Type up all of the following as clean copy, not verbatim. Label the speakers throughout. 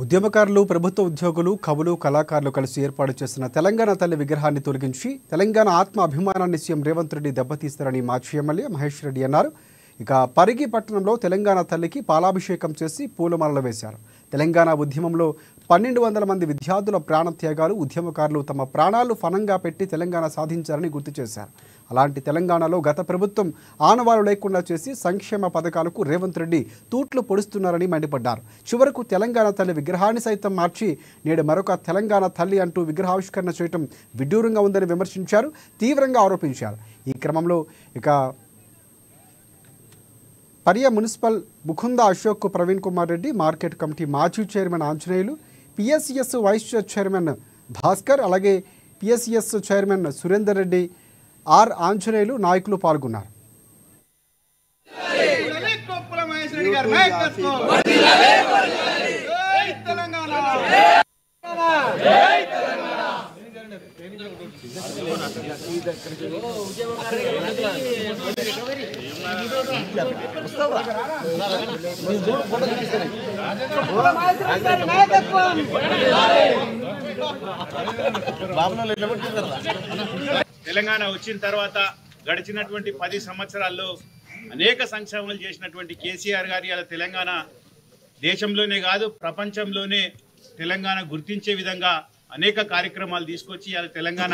Speaker 1: ఉద్యమకారులు, ప్రభుత్వ ఉద్యోగులు, కవులు, కళాకారులు కలిసి ఏర్పాటు చేసిన తెలంగాణ తల్లి విగ్రహాన్ని తొలగించి తెలంగాణ ఆత్మ అభిమానాన్ని సీఎం రేవంత్ రెడ్డి దెబ్బతీస్తారని మాజీ ఎమ్మెల్యే మహేష్ రెడ్డి అన్నారు. ఇక పరిగి పట్టణంలో తెలంగాణ తల్లికి పాలాభిషేకం చేసి పూలమాలలు వేశారు. తెలంగాణ ఉద్యమంలో 1200 మంది విద్యార్థుల ప్రాణత్యాగాలు, ఉద్యమకారులు తమ ప్రాణాలు ఫనంగా పెట్టి తెలంగాణ సాధించారని గుర్తు చేశారు. అలాంటి తెలంగాణలో గత ప్రభుత్వం ఆనవాలు లేకుండా చేసి సంక్షేమ పథకాలకు రేవంత్ రెడ్డి తూట్లు పొడుస్తున్నారని మండిపడ్డారు. చివరకు తెలంగాణ తల్లి విగ్రహాన్ని సైతం మార్చి నేడు మరొక తెలంగాణ తల్లి అంటూ విగ్రహావిష్కరణ చేయడం విడ్డూరంగా ఉందని విమర్శించారు, తీవ్రంగా ఆరోపించారు. ఈ క్రమంలో ఇక పరియ municipal Mukunda Ashok, Praveen Kumar Reddy, market committee మాజీ chairman Anjaneyulu, PSCS vice chairman Bhaskar, అలాగే PSCS chairman Surender Reddy, R Anjaneyulu నాయకులు పాల్గొన్నారు.
Speaker 2: తెలంగాణ వచ్చిన తర్వాత గడిచినటువంటి 10 సంవత్సరాల్లో అనేక సంక్షేమాలు చేసినటువంటి కేసీఆర్ గారి అలా తెలంగాణ దేశంలోనే కాదు ప్రపంచంలోనే తెలంగాణ గుర్తించే విధంగా అనేక కార్యక్రమాలు తీసుకొచ్చి అలా తెలంగాణ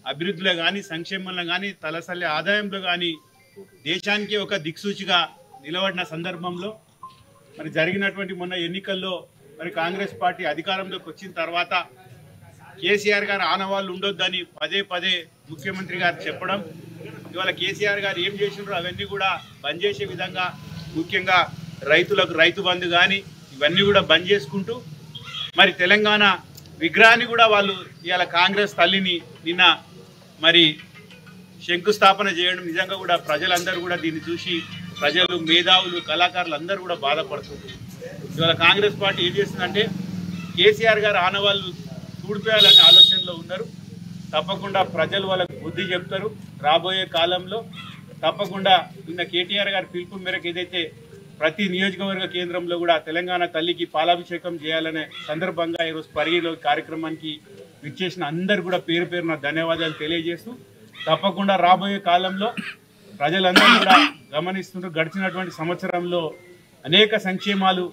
Speaker 2: అభివృద్ధిలో కానీ సంక్షేమంలో కానీ తలసరి ఆదాయంలో కానీ దేశానికి ఒక దిక్సూచిగా నిలబడిన సందర్భంలో మరి జరిగినటువంటి మొన్న ఎన్నికల్లో మరి కాంగ్రెస్ పార్టీ అధికారంలోకి వచ్చిన తర్వాత కేసీఆర్ గారు ఆనవాళ్ళు ఉండొద్దని పదే ముఖ్యమంత్రి గారు చెప్పడం, ఇవాళ కేసీఆర్ గారు ఏం చేసినారో అవన్నీ కూడా బంద్ చేసే విధంగా ముఖ్యంగా రైతులకు రైతు బంధు కానీ ఇవన్నీ కూడా బంద్ చేసుకుంటూ మరి తెలంగాణ విగ్రహాన్ని కూడా వాళ్ళు ఇవాళ కాంగ్రెస్ తల్లిని నిన్న మరి శంకుస్థాపన చేయడం నిజంగా కూడా ప్రజలందరూ కూడా దీన్ని చూసి ప్రజలు, మేధావులు, కళాకారులు అందరూ కూడా బాధపడుతున్నారు. ఇవాళ కాంగ్రెస్ పార్టీ ఏం చేస్తుందంటే కేసీఆర్ గారు ఆనవాళ్ళు ఊడిపోయాలనే ఆలోచనలో ఉన్నారు. తప్పకుండా ప్రజలు వాళ్ళకు బుద్ధి చెప్తారు. రాబోయే కాలంలో తప్పకుండా నిన్న కేటీఆర్ గారి పిలుపు మేరకు ఏదైతే ప్రతి నియోజకవర్గ కేంద్రంలో కూడా తెలంగాణ తల్లికి పాలాభిషేకం చేయాలనే సందర్భంగా ఈరోజు పరిగిలో కార్యక్రమానికి విచ్చేసిన అందరు కూడా పేరు పేరున ధన్యవాదాలు తెలియజేస్తూ తప్పకుండా రాబోయే కాలంలో ప్రజలందరూ కూడా గమనిస్తున్నారు. గడిచినటువంటి సంవత్సరంలో అనేక సంక్షేమాలు